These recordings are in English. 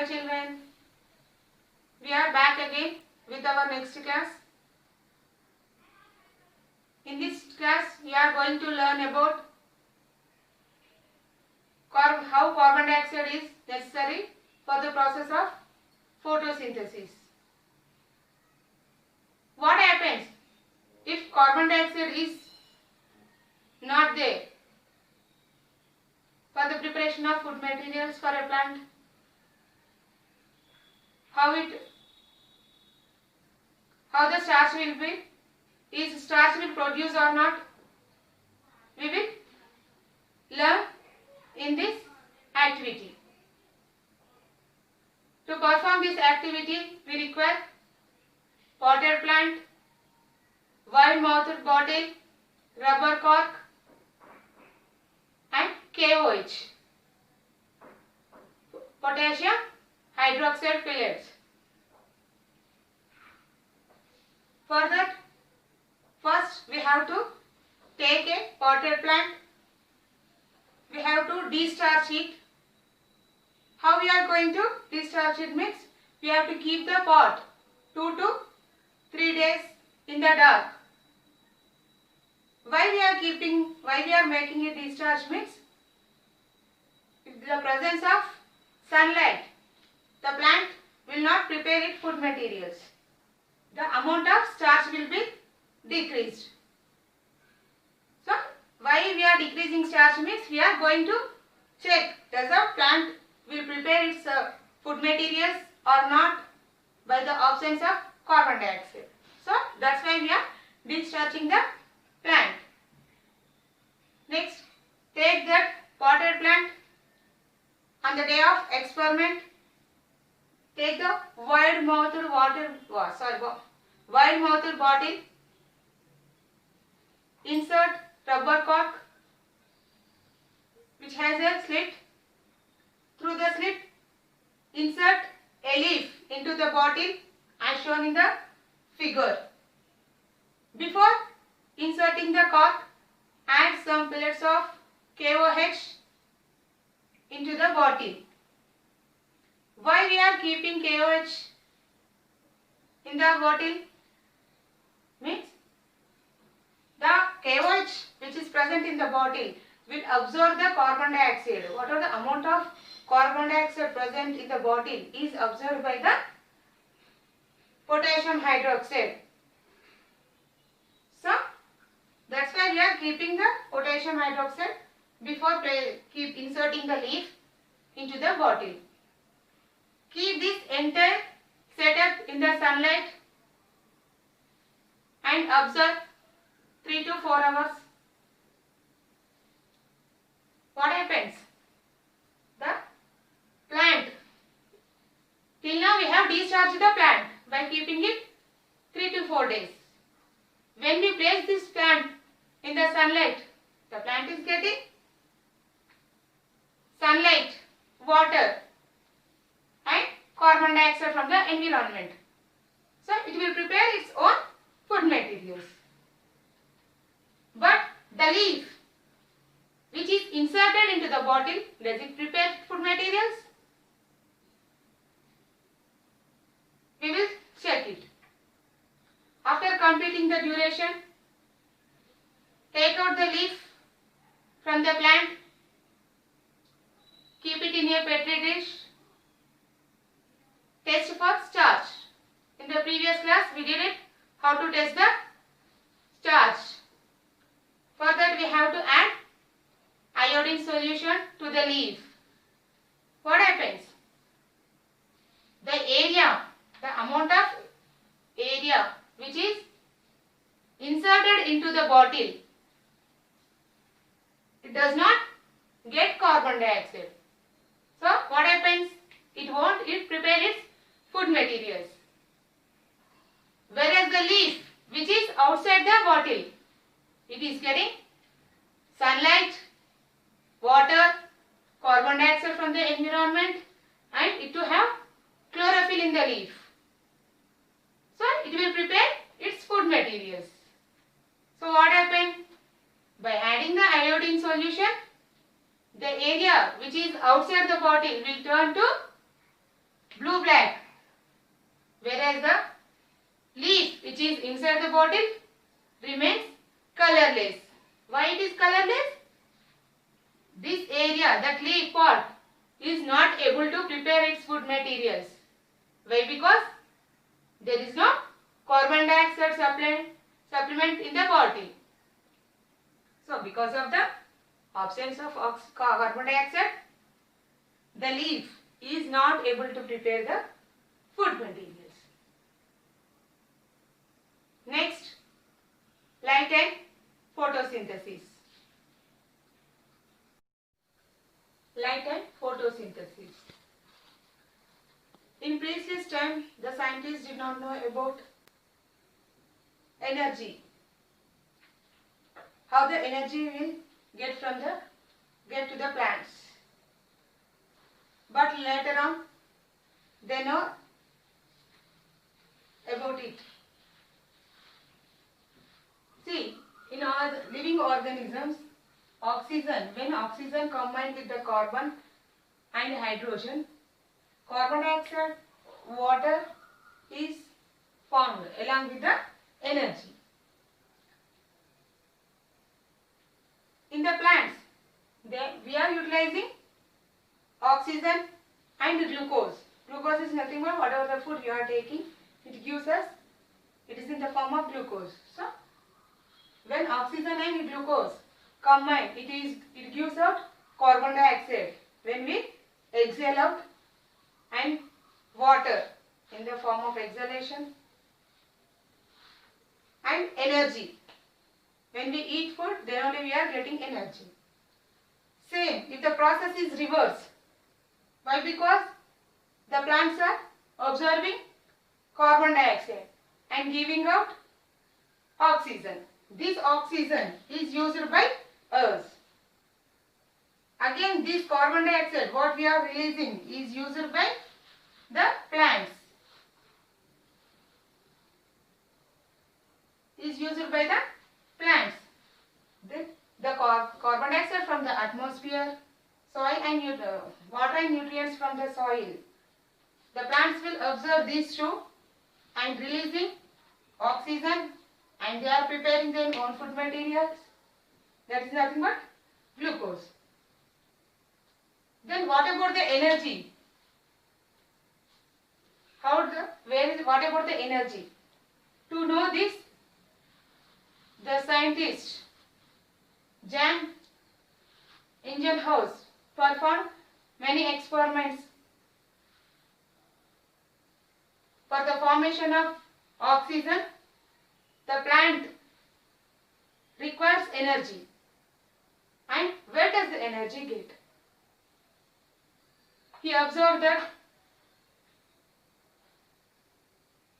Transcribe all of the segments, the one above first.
Hello children, we are back again with our next class. In this class we are going to learn about how carbon dioxide is necessary for the process of photosynthesis. What happens if carbon dioxide is not there for the preparation of food materials for a plant? How the starch will be? Is starch will produce or not? We will learn in this activity. To perform this activity, we require potted plant, wide-mouthed bottle, rubber cork, and KOH, potassium hydroxide pellets. For that, first we have to take a potted plant. We have to de-starch it. How we are going to de-starch it means we have to keep the pot 2 to 3 days in the dark. Why we are making a de-starch means in the presence of sunlight, the plant will not prepare its food materials. The amount of starch will be decreased. So, why we are decreasing starch means we are going to check does the plant will prepare its food materials or not by the absence of carbon dioxide. So, that's why we are de-starching the plant. Next, take that potted plant. On the day of experiment, take the wide-mouthed bottle, insert rubber cork which has a slit. Through the slit, insert a leaf into the bottle as shown in the figure. Before inserting the cork, add some pellets of KOH into the bottle. Why we are keeping KOH in the bottle? Means the KOH which is present in the bottle will absorb the carbon dioxide. Whatever the amount of carbon dioxide present in the bottle is absorbed by the potassium hydroxide. So, that's why we are keeping the potassium hydroxide before keep inserting the leaf into the bottle. Keep this entire setup in the sunlight and observe 3 to 4 hours. What happens? The plant. Till now we have discharged the plant by keeping it 3 to 4 days. When we place this plant in the sunlight, the plant is getting sunlight, water and carbon dioxide from the environment. So, it will prepare its own food materials. But the leaf which is inserted into the bottle, does it prepare food materials? We will check it. After completing the duration, take out the leaf from the plant, keep it in a petri dish, test for starch. In the previous class we did it how to test the starch. For that we have to add iodine solution to the leaf. What happens? The amount of area which is inserted into the bottle, it does not get carbon dioxide. So, what happens? It prepare its food materials. Whereas the leaf which is outside the bottle, it is getting sunlight, water, carbon dioxide from the environment and it to have chlorophyll in the leaf. So, it will prepare its food materials. So, what happened? By adding the iodine solution, the area which is outside the bottle will turn to blue-black, whereas the leaf which is inside the bottle remains colorless. Why it is colorless? This area, that leaf part, is not able to prepare its food materials. Why? Because there is no carbon dioxide supplement in the bottle. So, because of the absence of carbon dioxide, the leaf is not able to prepare the food materials. Next, light and photosynthesis. Light and photosynthesis. In previous time, the scientists did not know about energy. How the energy will get to the plants. But later on, they know about it. See, in all living organisms, oxygen, when oxygen combined with the carbon and hydrogen, carbon dioxide, water is formed along with the energy. In the plants, we are utilizing oxygen and glucose. Glucose is nothing but whatever the food you are taking, it gives us, it is in the form of glucose. So, when oxygen and glucose combine, it gives out carbon dioxide. When we exhale out, and water in the form of exhalation, and energy. When we eat food, then only we are getting energy. Same, if the process is reversed. Why? Because the plants are absorbing carbon dioxide and giving out oxygen. This oxygen is used by us. Again, this carbon dioxide, what we are releasing, is used by the plants. Is used by the plants. The carbon dioxide from the atmosphere, soil and water and nutrients from the soil. The plants will absorb these two and releasing oxygen, and they are preparing their own food materials. That is nothing but glucose. Then what about the energy? What about the energy? To know this, the scientist Jan Ingenhousz performed many experiments for the formation of oxygen. The plant requires energy. And where does the energy get? He observed that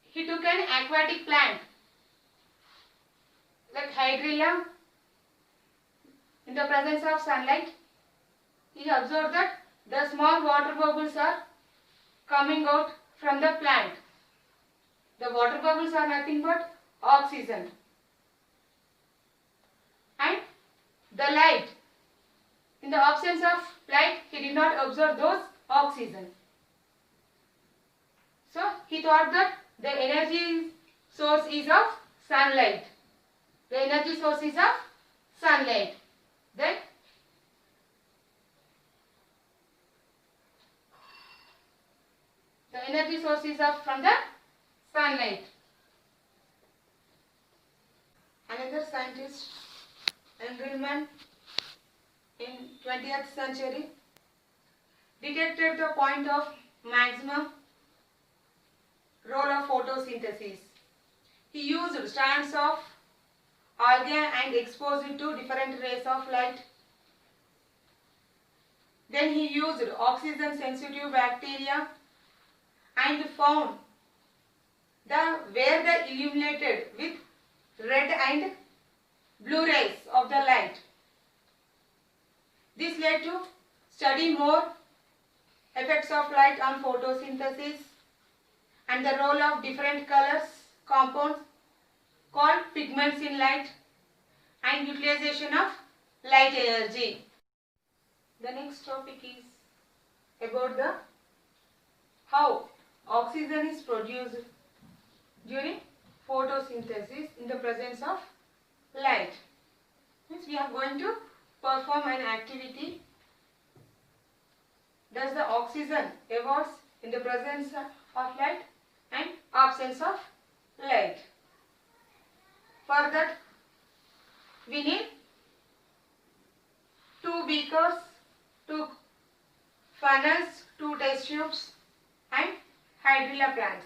he took an aquatic plant like hydrilla. In the presence of sunlight, he observed that the small water bubbles are coming out from the plant. The water bubbles are nothing but oxygen. And the light, in the absence of light, he did not observe those oxygen. So, he thought that the energy source is of sunlight. The energy source is of sunlight. Then, the energy source is from the sunlight. Another scientist, Engelmann, in 20th century, detected the point of maximum role of photosynthesis. He used strands of algae and exposed it to different rays of light. Then he used oxygen sensitive bacteria and found where they illuminated with red and blue rays of the light. This led to study more effects of light on photosynthesis and the role of different colors, compounds called pigments in light, and utilization of light energy. The next topic is about how oxygen is produced during photosynthesis in the presence of light. Means we are going to perform an activity. Does the oxygen evolves in the presence of light and absence of light? For that we need 2 beakers, 2 funnels, 2 test tubes and hydrilla plants.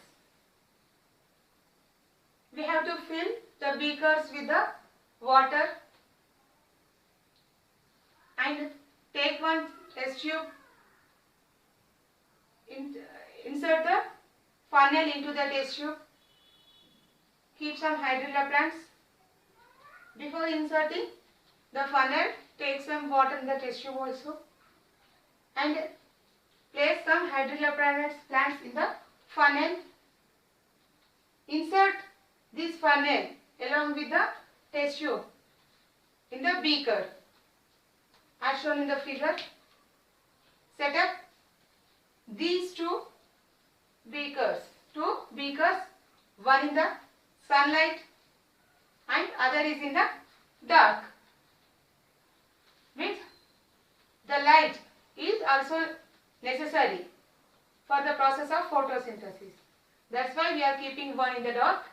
We have to fill the beakers with the water and take one test tube, insert the funnel into the test tube, keep some hydrilla plants. Before inserting the funnel, take some water in the test tube also and place some hydrilla plants in the funnel. Insert this funnel along with the test tube in the beaker as shown in the figure. Set up these 2 beakers, one in the sunlight and other is in the dark. Means the light is also necessary for the process of photosynthesis. That's why we are keeping one in the dark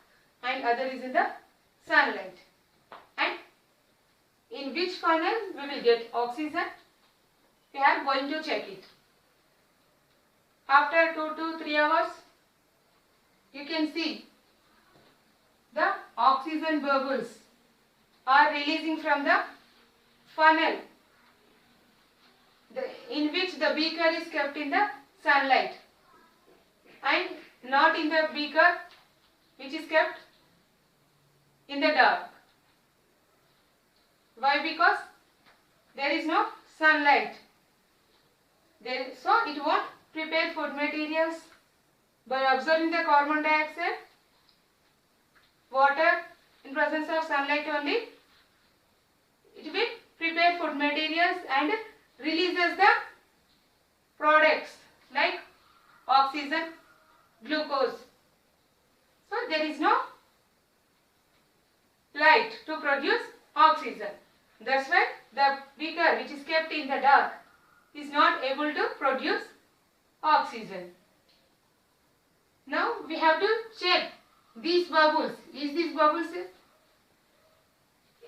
and other is in the sunlight. And in which funnel we will get oxygen, we are going to check it. After 2 to 3 hours, you can see the oxygen bubbles are releasing from the funnel in which the beaker is kept in the sunlight and not in the beaker which is kept in the dark. Why? Because there is no sunlight. So it won't prepare food materials. By absorbing the carbon dioxide, water in presence of sunlight only, it will prepare food materials and releases the products like oxygen, glucose. So there is no light to produce oxygen. That's why the beaker which is kept in the dark is not able to produce oxygen. Now we have to check these bubbles. Is these bubbles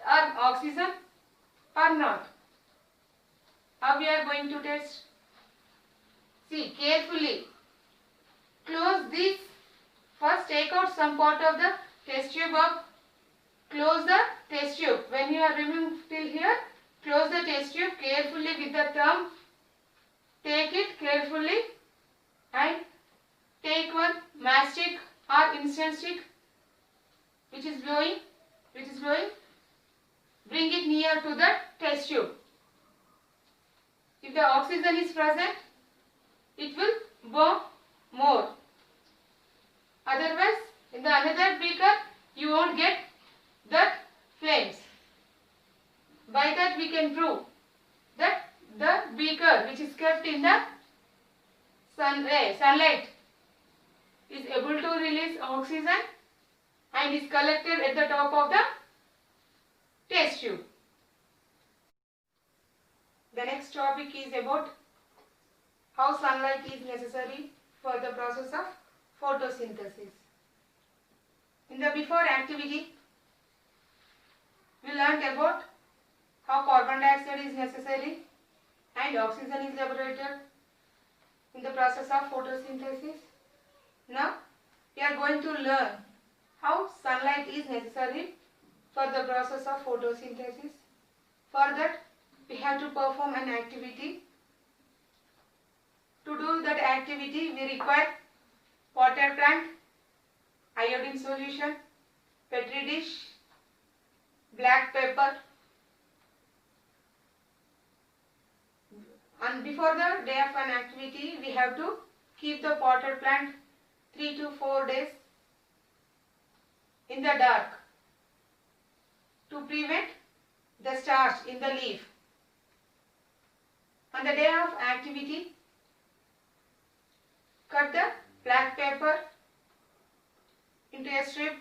are oxygen or not? How we are going to test? See carefully. Close this. First take out some part of the test tube up. Close the test tube. When you are removing till here, close the test tube carefully with the thumb. Take it carefully and take one matchstick or instant stick which is blowing. Bring it near to the test tube. If the oxygen is present, it will burn more. Otherwise, in the another beaker, you won't get that flames. By that we can prove that the beaker which is kept in the sunlight is able to release oxygen and is collected at the top of the test tube. The next topic is about how sunlight is necessary for the process of photosynthesis. In the before activity, we learnt about how carbon dioxide is necessary and oxygen is liberated in the process of photosynthesis. Now we are going to learn how sunlight is necessary for the process of photosynthesis. For that we have to perform an activity. To do that activity we require water plant, iodine solution, petri dish, black pepper. And before the day of an activity, we have to keep the potted plant 3 to 4 days in the dark to prevent the starch in the leaf. On the day of activity, cut the black paper into a strip.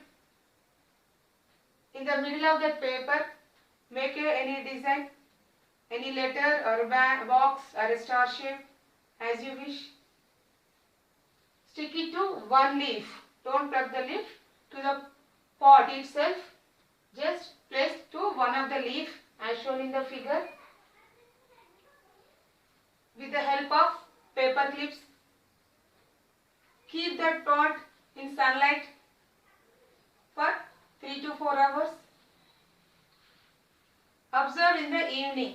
In the middle of that paper, make any design, any letter or a box or a star shape as you wish. Stick it to one leaf. Don't plug the leaf to the pot itself. Just place to one of the leaf as shown in the figure. With the help of paper clips, keep that pot in sunlight for 3 to 4 hours. Observe in the evening.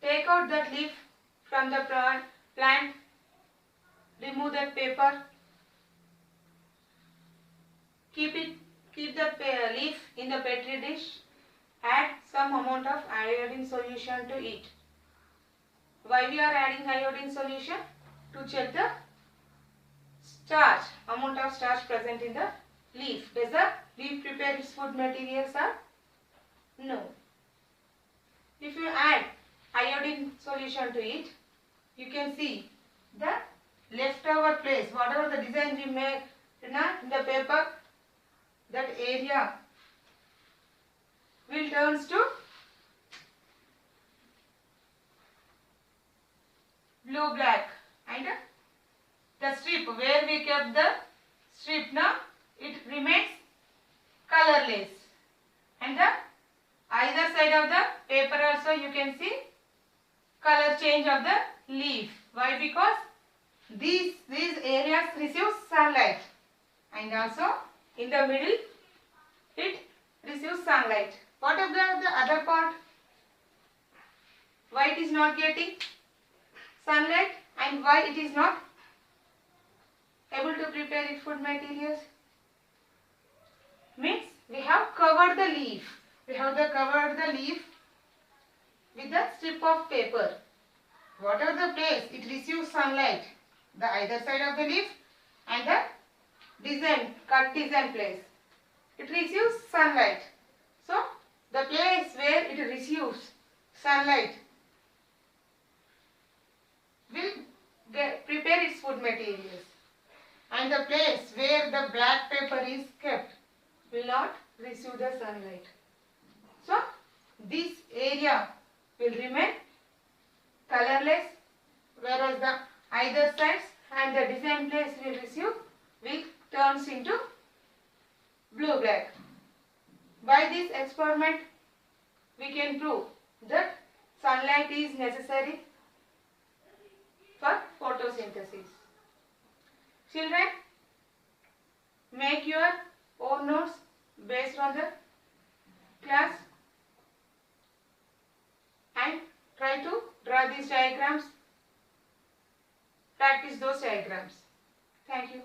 Take out that leaf from the plant. Remove that paper. Keep the leaf in the petri dish. Add some amount of iodine solution to it. Why we are adding iodine solution? To check the amount of starch present in the leaf. Does the leaf prepare its food materials or no? If you add iodine solution to it, you can see the leftover place, whatever the design we made in the paper, that area will turns to blue black, and the strip where we kept the strip now, it remains colorless, and the either side of the paper also you can see color change of the leaf. Why? Because these areas receive sunlight, and also in the middle it receives sunlight. What about the other part? Why it is not getting sunlight and why it is not able to prepare its food materials? Means we have covered the leaf. We have covered the leaf with a strip of paper. Whatever the place it receives sunlight, the either side of the leaf and the cut design place, it receives sunlight. So the place where it receives sunlight will prepare its food materials, and the place where the black paper is kept will not receive the sunlight. So this area will remain colorless, whereas the either sides and the design place will turns into blue black. By this experiment, we can prove that sunlight is necessary for photosynthesis. Children, make your own notes based on the class and try to draw these diagrams. Practice those diagrams. Thank you.